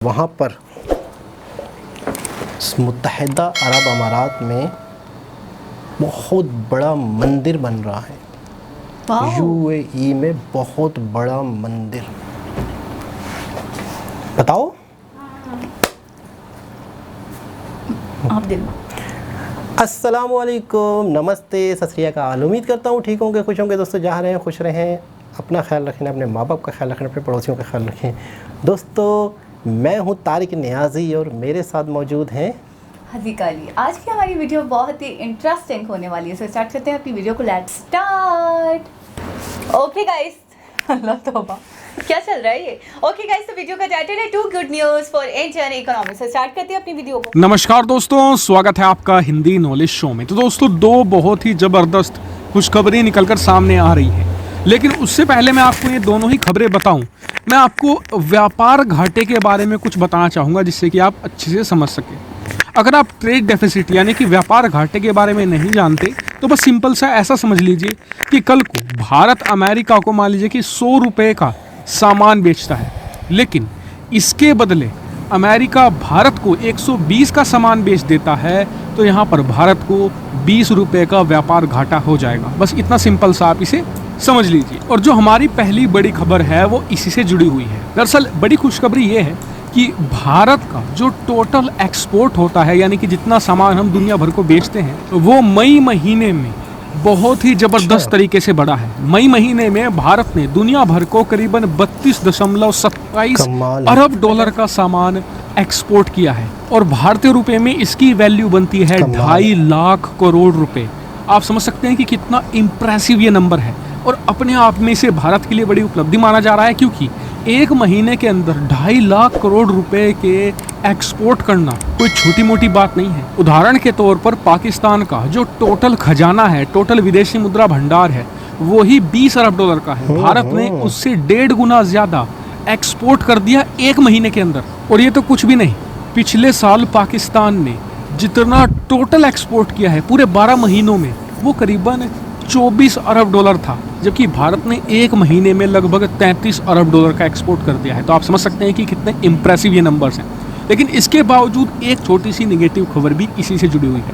वहाँ पर मुत्तहिदा अरब अमारात में बहुत बड़ा मंदिर बन रहा है। यूएई में बहुत बड़ा मंदिर। बताओ आप दिन अस्सलाम वालेकुम, नमस्ते, सत श्री अकाल। उम्मीद करता हूँ ठीक होंगे, खुश होंगे। दोस्तों जहाँ रहें खुश रहें, अपना ख्याल रखें, अपने माँ बाप का ख्याल रखें, अपने पड़ोसियों का ख्याल रखें। दोस्तों मैं हूँ तारिक नियाज़ी और मेरे साथ मौजूद हैं हज़ीका अली। आज की हमारी वीडियो बहुत ही इंटरेस्टिंग होने वाली है। सो स्टार्ट करते हैं अपनी वीडियो को। Let's start. Okay guys, Allah तौबा, क्या चल रहा है ये? ओके गाइस, तो वीडियो का टाइटल है two good news for Indian economy. So start करते हैं अपनी वीडियो को। नमस्कार दोस्तों, स्वागत है आपका हिंदी नॉलेज शो में। तो दोस्तों दो बहुत ही ज़बरदस्त खुशखबरी निकलकर सामने आ रही है, लेकिन उससे पहले मैं आपको ये दोनों ही खबरें बताऊं, मैं आपको व्यापार घाटे के बारे में कुछ बताना चाहूँगा जिससे कि आप अच्छे से समझ सकें। अगर आप ट्रेड डेफिसिट यानी कि व्यापार घाटे के बारे में नहीं जानते तो बस सिंपल सा ऐसा समझ लीजिए कि कल को भारत अमेरिका को मान लीजिए कि 100 रुपये का सामान बेचता है, लेकिन इसके बदले अमेरिका भारत को 120 का सामान बेच देता है, तो यहाँ पर भारत को 20 रुपये का व्यापार घाटा हो जाएगा। बस इतना सिंपल सा आप इसे समझ लीजिए। और जो हमारी पहली बड़ी खबर है वो इसी से जुड़ी हुई है। दरअसल बड़ी खुशखबरी ये है कि भारत का जो टोटल एक्सपोर्ट होता है, यानी कि जितना सामान हम दुनिया भर को बेचते हैं, वो मई महीने में बहुत ही ज़बरदस्त तरीके से बढ़ा है। मई महीने में भारत ने दुनिया भर को करीबन 32.27 अरब डॉलर का सामान एक्सपोर्ट किया है और भारतीय रुपए में इसकी वैल्यू बनती है 2.5 लाख करोड़ रुपए। आप समझ सकते हैं कि कितना इम्प्रेसिव ये नंबर है और अपने आप में इसे भारत के लिए बड़ी उपलब्धि माना जा रहा है, क्योंकि एक महीने के अंदर 2.5 लाख करोड़ रुपए के एक्सपोर्ट करना कोई छोटी मोटी बात नहीं है। उदाहरण के तौर पर पाकिस्तान का जो टोटल खजाना है, टोटल विदेशी मुद्रा भंडार है, वो ही 20 अरब डॉलर का है। भारत ने उससे 1.5 गुना ज्यादा एक्सपोर्ट कर दिया एक महीने के अंदर। और ये तो कुछ भी नहीं, पिछले साल पाकिस्तान ने जितना टोटल एक्सपोर्ट किया है पूरे 12 महीनों में, वो करीबन 24 अरब डॉलर था, जबकि भारत ने एक महीने में लगभग 33 अरब डॉलर का एक्सपोर्ट कर दिया है। तो आप समझ सकते हैं कि कितने इम्प्रेसिव ये नंबर्स हैं। लेकिन इसके बावजूद एक छोटी सी नेगेटिव खबर भी इसी से जुड़ी हुई है।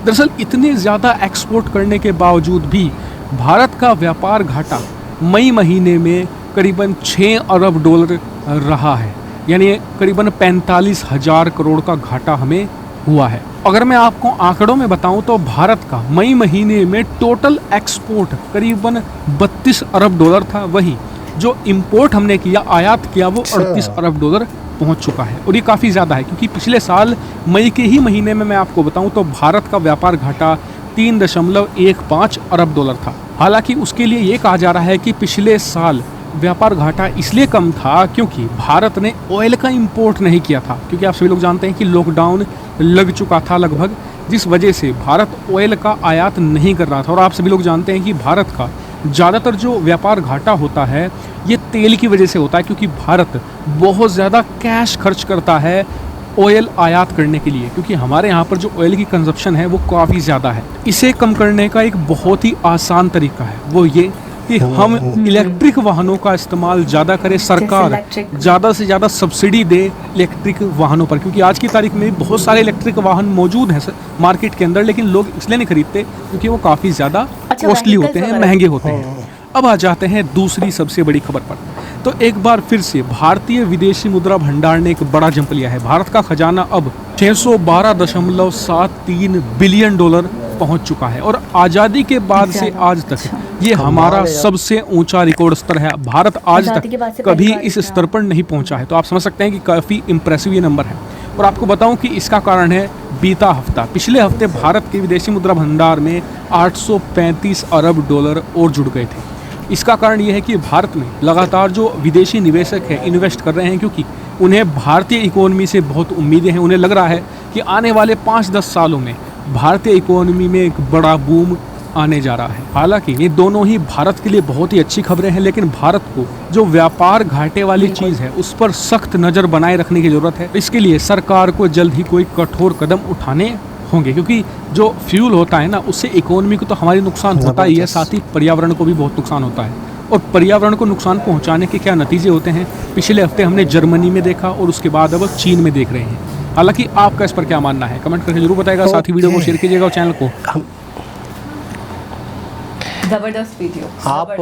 दरअसल इतने ज़्यादा एक्सपोर्ट करने के बावजूद भी भारत का व्यापार घाटा मई महीने में करीबन 6 अरब डॉलर रहा है, यानी करीबन 45,000 करोड़ का घाटा हमें हुआ है। अगर मैं आपको आंकड़ों में बताऊं तो भारत का मई महीने में टोटल एक्सपोर्ट करीबन 32 अरब डॉलर था, वहीं जो इंपोर्ट हमने किया, आयात किया, वो 38 अरब डॉलर पहुंच चुका है। और ये काफ़ी ज़्यादा है, क्योंकि पिछले साल मई के ही महीने में मैं आपको बताऊं तो भारत का व्यापार घाटा 3.15 अरब डॉलर था। हालांकि उसके लिए ये कहा जा रहा है कि पिछले साल व्यापार घाटा इसलिए कम था क्योंकि भारत ने ऑयल का इंपोर्ट नहीं किया था, क्योंकि आप सभी लोग जानते हैं कि लॉकडाउन लग चुका था लगभग, जिस वजह से भारत ऑयल का आयात नहीं कर रहा था। और आप सभी लोग जानते हैं कि भारत का ज़्यादातर जो व्यापार घाटा होता है ये तेल की वजह से होता है, क्योंकि भारत बहुत ज़्यादा कैश खर्च करता है ऑयल आयात करने के लिए, क्योंकि हमारे यहाँ पर जो ऑयल की कंजप्शन है वो काफ़ी ज़्यादा है। इसे कम करने का एक बहुत ही आसान तरीका है, वो ये कि हम इलेक्ट्रिक वाहनों का इस्तेमाल ज़्यादा करें। सरकार ज़्यादा से ज़्यादा सब्सिडी दे इलेक्ट्रिक वाहनों पर, क्योंकि आज की तारीख में बहुत सारे इलेक्ट्रिक वाहन मौजूद हैं मार्केट के अंदर, लेकिन लोग इसलिए नहीं खरीदते क्योंकि वो काफ़ी ज़्यादा कॉस्टली होते हैं, महंगे होते हैं। अब आ जाते हैं दूसरी सबसे बड़ी खबर पर। तो एक बार फिर से भारतीय विदेशी मुद्रा भंडार ने एक बड़ा जंप लिया है। भारत का खजाना अब 612.73 बिलियन डॉलर पहुंच चुका है और आज़ादी के बाद से आज तक ये हमारा सबसे ऊंचा रिकॉर्ड स्तर है। भारत आज तक कभी इस स्तर पर नहीं पहुंचा है। तो आप समझ सकते हैं कि काफ़ी इम्प्रेसिव ये नंबर है। और आपको बताऊं कि इसका कारण है बीता हफ्ता। पिछले हफ्ते भारत के विदेशी मुद्रा भंडार में 835 अरब डॉलर और जुड़ गए थे। इसका कारण ये है कि भारत में लगातार जो विदेशी निवेशक है इन्वेस्ट कर रहे हैं, क्योंकि उन्हें भारतीय इकोनॉमी से बहुत उम्मीदें हैं। उन्हें लग रहा है कि आने वाले 5-10 सालों में भारतीय इकोनॉमी में एक बड़ा बूम आने जा रहा है। हालांकि ये दोनों ही भारत के लिए बहुत ही अच्छी खबरें हैं, लेकिन भारत को जो व्यापार घाटे वाली चीज़ है उस पर सख्त नज़र बनाए रखने की ज़रूरत है। इसके लिए सरकार को जल्द ही कोई कठोर कदम उठाने होंगे, क्योंकि जो फ्यूल होता है ना, उससे इकोनॉमी को तो हमारी नुकसान होता ही है, साथ ही पर्यावरण को भी बहुत नुकसान होता है। और पर्यावरण को नुकसान पहुंचाने के क्या नतीजे होते हैं, पिछले हफ्ते हमने जर्मनी में देखा और उसके बाद अब चीन में देख रहे हैं। हालांकि आपका इस पर क्या मानना है, कमेंट करके जरूर बताएगा। साथ ही वीडियो को शेयर कीजिएगा और चैनल को। जबरदस्त वीडियो। आप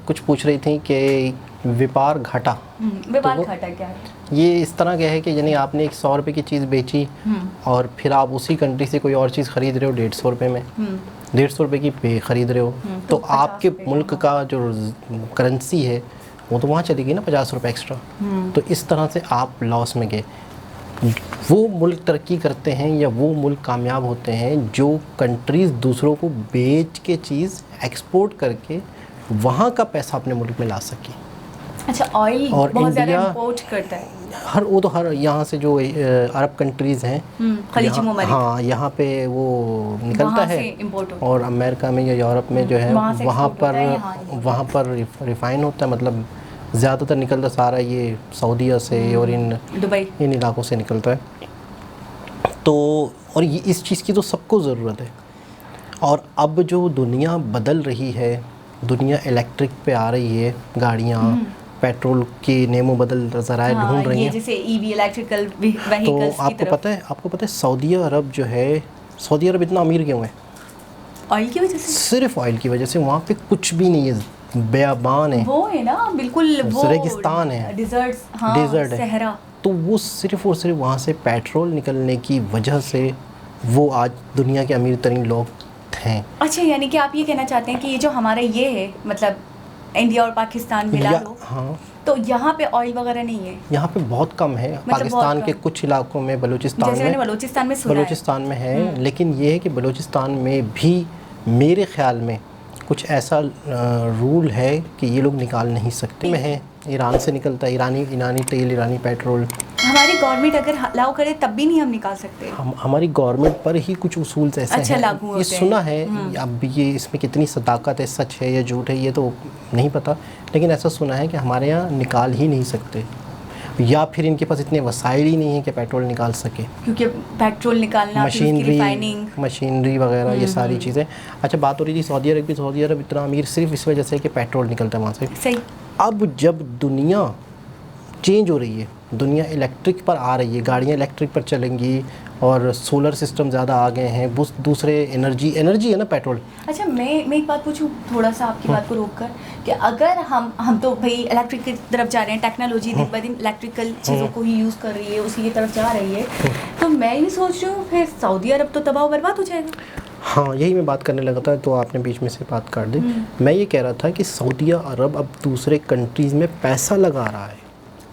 कुछ पूछ रही थी कि व्यापार घाटा। व्यापार घाटा क्या है? ये इस तरह का है कि यानी आपने 100 रुपये की चीज़ बेची और फिर आप उसी कंट्री से कोई और चीज़ खरीद रहे हो 150 रुपये में, 150 रुपये की पे खरीद रहे हो, तो आपके मुल्क का जो करेंसी है वो तो वहाँ चली गई ना 50 रुपये एक्स्ट्रा। तो इस तरह से आप लॉस में गए। वो मुल्क तरक्की करते हैं या वो मुल्क कामयाब होते हैं जो कंट्रीज़ दूसरों को बेच के चीज़ एक्सपोर्ट करके वहाँ का पैसा अपने मुल्क में ला सके। अच्छा, ऑयल और बहुत ज़्यादा इंडिया इंपोर्ट करता है। हर यहाँ से जो अरब कंट्रीज़ हैं, खलीजी ममालिक, हाँ, यहाँ पे वो निकलता वहाँ है से import होता है। और अमेरिका में या यूरोप में जो है वहाँ से वहाँ export होता है, यहाँ पर वहाँ पर रिफाइन होता है। मतलब ज़्यादातर निकलता सारा ये सऊदीया से और इन इलाकों से निकलता है। तो और ये इस चीज़ की तो सबको ज़रूरत है। और अब जो दुनिया बदल रही है, दुनिया इलेक्ट्रिक पे आ रही है, गाड़ियाँ पेट्रोल के नेमो बदल ज़राए ढूंढ रही हैं, जैसे ईवी इलेक्ट्रिकल तो व्हीकल्स की तरफ। आपको पता है सऊदी अरब जो है, सऊदी अरब इतना अमीर क्यों है? ऑयल की वजह से। सिर्फ ऑयल की वजह से। वहाँ पे कुछ भी नहीं है, बेयाबान है, वो है ना बिल्कुल, वो रेगिस्तान है, डिजर्ट्स, हाँ, डेजर्ट है। सहरा। तो वो सिर्फ और सिर्फ वहाँ से पेट्रोल निकलने की वजह से वो आज दुनिया के अमीर तरीन लोग हैं। अच्छा, यानी कि आप ये कहना चाहते हैं कि ये जो हमारा ये है, मतलब इंडिया और पाकिस्तान मिला लो, हाँ, तो यहाँ पे ऑयल वगैरह नहीं है? यहाँ पे बहुत कम है। पाकिस्तान बहुत के कम। कुछ इलाकों में, बलूचिस्तान जैसे मैंने बलूचिस्तान में सुना है। बलूचिस्तान में है, लेकिन ये है कि बलूचिस्तान में भी मेरे ख्याल में कुछ ऐसा रूल है कि ये लोग निकाल नहीं सकते। में है, ईरान से निकलता है, ईरानी तेल, ईरानी पेट्रोल। हमारी गवर्नमेंट अगर अलाउ करे तब भी नहीं हम निकाल सकते। हमारी गवर्नमेंट पर ही कुछ उसूल ऐसे अच्छा, हैं। लागू ये होते हैं। सुना है, अब ये इसमें कितनी सदाकत है, सच है या झूठ है, ये तो नहीं पता, लेकिन ऐसा सुना है कि हमारे यहाँ निकाल ही नहीं सकते, या फिर इनके पास इतने वसाइल ही नहीं है कि पेट्रोल निकाल सके, क्योंकि पेट्रोल निकालना, मशीनरी वगैरह ये सारी चीज़ें। अच्छा, बात हो रही थी सऊदी अरब की। सऊदी अरब इतना अमीर सिर्फ इस वजह से कि पेट्रोल निकलता है वहाँ से। सही। अब जब दुनिया चेंज हो रही है, दुनिया इलेक्ट्रिक पर आ रही है, गाड़ियाँ इलेक्ट्रिक पर चलेंगी और सोलर सिस्टम ज़्यादा आ गए हैं, दूसरे एनर्जी है ना पेट्रोल। अच्छा, मैं एक बात पूछूं थोड़ा सा आपकी बात को रोक कर, कि अगर हम तो भाई इलेक्ट्रिक की तरफ जा रहे हैं, टेक्नोलॉजी दिन ब दिन इलेक्ट्रिकल चीज़ों को ही यूज़ कर रही है, उसी की तरफ जा रही है, तो मैं ये सोच रही हूँ फिर सऊदी अरब तो तबाह बर्बाद हो जाएगा। हाँ, यही मैं बात करने लगा था, तो आपने बीच में से बात काट दी। मैं ये कह रहा था कि सऊदी अरब अब दूसरे कंट्रीज़ में पैसा लगा रहा है।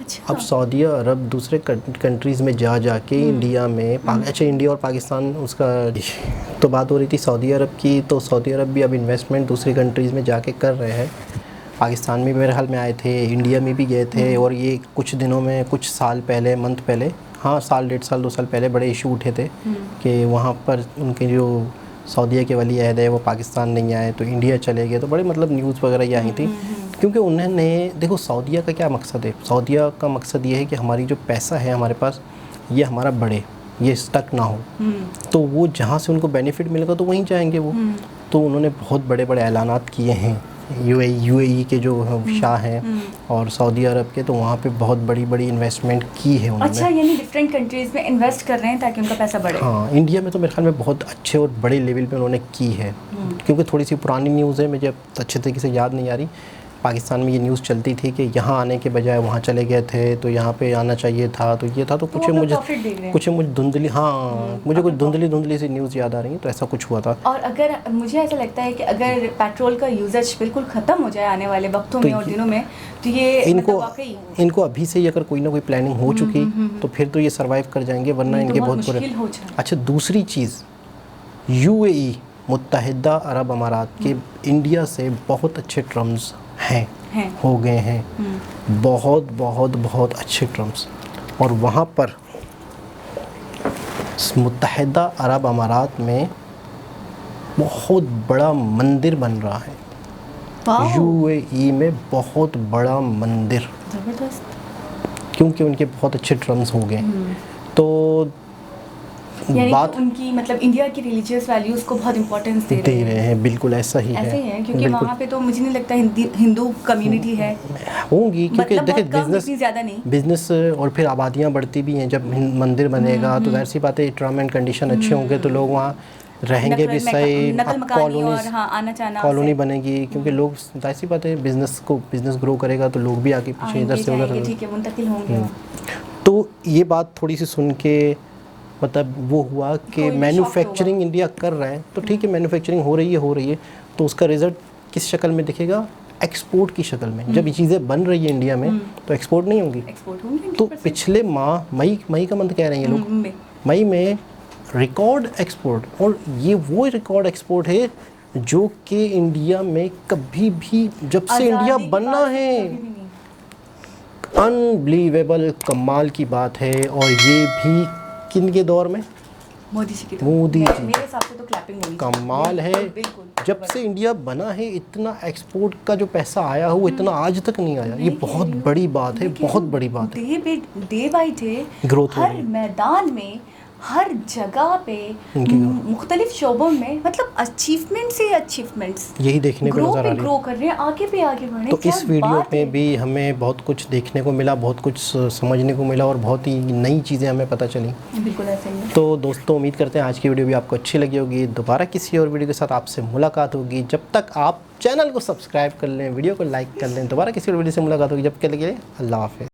अच्छा। अब सऊदी अरब दूसरे कंट्रीज़ में जाके इंडिया में अच्छा, इंडिया और पाकिस्तान उसका तो बात हो रही थी सऊदी अरब की, तो सऊदी अरब भी अब इन्वेस्टमेंट दूसरी कंट्रीज़ में जाके कर रहे हैं। पाकिस्तान में मेरे हाल में आए थे, इंडिया में भी गए थे, और ये कुछ दिनों में, कुछ साल पहले, मंथ पहले, हाँ, साल, 1.5 साल, 2 साल पहले बड़े इशू उठे थे कि वहाँ पर उनके जो सऊदीया के वली अहद है वो पाकिस्तान नहीं आए तो इंडिया चले गए, तो बड़े मतलब न्यूज़ वगैरह ये आई थी। क्योंकि उन्होंने, देखो सऊदीया का क्या मकसद है, सऊदीया का मकसद ये है कि हमारी जो पैसा है हमारे पास, ये हमारा बढ़े, ये स्टक ना हो। तो वो जहाँ से उनको बेनिफिट मिलेगा तो वहीं जाएंगे वो। तो उन्होंने बहुत बड़े बड़े ऐलानात किए हैं, यूएई के जो शाह हैं और सऊदी अरब के, तो वहाँ पे बहुत बड़ी बड़ी इन्वेस्टमेंट की है उन्होंने। अच्छा, यानी डिफरेंट कंट्रीज़ में इन्वेस्ट कर रहे हैं ताकि उनका पैसा बढ़े। हाँ, इंडिया में तो मेरे ख्याल में बहुत अच्छे और बड़े लेवल पे उन्होंने की है। क्योंकि थोड़ी सी पुरानी न्यूज़ है, मुझे अब अच्छे तरीके से याद नहीं आ रही। पाकिस्तान में ये न्यूज़ चलती थी कि यहाँ आने के बजाय वहाँ चले गए थे, तो यहाँ पे आना चाहिए था, तो ये था, तो कुछ मुझे धुंधली, हाँ, मुझे कुछ धुंधली सी न्यूज़ याद आ रही है, तो ऐसा कुछ हुआ था। और अगर मुझे ऐसा लगता है कि अगर पेट्रोल का यूजेज बिल्कुल ख़त्म हो जाए आने वाले वक्तों में और दिनों में, तो ये इनको अभी से ही अगर कोई ना कोई प्लानिंग हो चुकी तो फिर तो ये सर्वाइव कर जाएंगे, वरना इनके बहुत बुरे। अच्छा, दूसरी चीज़, यूएई, मुत्तहिदा अरब अमारात के इंडिया से बहुत अच्छे टर्म्स हैं, हो गए हैं, बहुत बहुत बहुत अच्छे टर्म्स। और वहाँ पर मुत्तहिदा अरब अमारात में बहुत बड़ा मंदिर बन रहा है। यूएई में बहुत बड़ा मंदिर, ज़बरदस्त, क्योंकि उनके बहुत अच्छे टर्म्स हो गए। तो यानी बात कि उनकी मतलब इंडिया की रिलीजियस वैल्यूज़ को बहुत इंपॉर्टेंस दे दे रहे हैं, बिल्कुल ऐसा ही ऐसे है। ही है, क्योंकि बिल्कुल वहाँ पे तो मुझे नहीं लगता हिंदू कम्युनिटी है, होंगी, क्योंकि मतलब देखिए बहुत कम, बिजनेस इतनी ज़्यादा नहीं। बिजनेस और फिर आबादियाँ बढ़ती भी हैं। जब मंदिर बनेगा तो जाहिर सी बात है टर्म एंड कंडीशन अच्छे होंगे तो लोग वहाँ रहेंगे भी सही। नकल अब मकानी और हाँ आना जाना कॉलोनी से बनेगी, क्योंकि लोग जाहिर सी बात है बिजनेस ग्रो करेगा तो लोग भी आगे पीछे इधर आएंगे से उधर। जाएंगे, ठीक है, मुंतकिल होंगे। तो ये बात थोड़ी सी सुन के मतलब वो हुआ कि कोई भी मैन्युफैक्चरिंग इंडिया कर रहा है तो ठीक है, मैन्युफैक्चरिंग हो रही है तो उसका रिजल्ट किस शक्ल में दिखेगा? एक्सपोर्ट की शक्ल में। जब ये चीज़ें बन रही है इंडिया में तो एक्सपोर्ट नहीं होंगी। एक्सपोर्ट होंगे तो पिछले माह मई का मंथ कह रहे हैं ये लोग, मई में रिकॉर्ड एक्सपोर्ट, और ये वो रिकॉर्ड एक्सपोर्ट है जो कि इंडिया में कभी भी जब से इंडिया बना है, अनबिलीवेबल कमाल की बात है। और ये भी किन के दौर में? मोदी जी की। मोदी जी मेरे हिसाब से तो क्लैपिंग मोदी कमाल है। जब से इंडिया बना है इतना एक्सपोर्ट का जो पैसा आया हो वो इतना आज तक नहीं आया। ये बहुत बड़ी बात है, बहुत बड़ी बात है। डे बाई डे ग्रोथ हो हर रही है मैदान में, हर जगह पे, मुख्तलिफ शोबों में, मतलब अचीवमेंट से अचीवमेंट्स यही देखने को नजर आ रही है। ग्रो कर रहे हैं, आगे पे आगे बढ़ रहे हैं। तो क्या इस वीडियो बात है। में भी हमें बहुत कुछ देखने को मिला, बहुत कुछ समझने को मिला और बहुत ही नई चीज़ें हमें पता चली। बिल्कुल ऐसा ही है। तो दोस्तों उम्मीद करते हैं आज की वीडियो भी आपको अच्छी लगी होगी। दोबारा किसी और वीडियो के साथ आपसे मुलाकात होगी। जब तक आप चैनल को सब्सक्राइब कर लें, वीडियो को लाइक कर लें। दोबारा किसी और वीडियो से मुलाकात होगी। जब के लिए अल्लाह हाफ़िज़।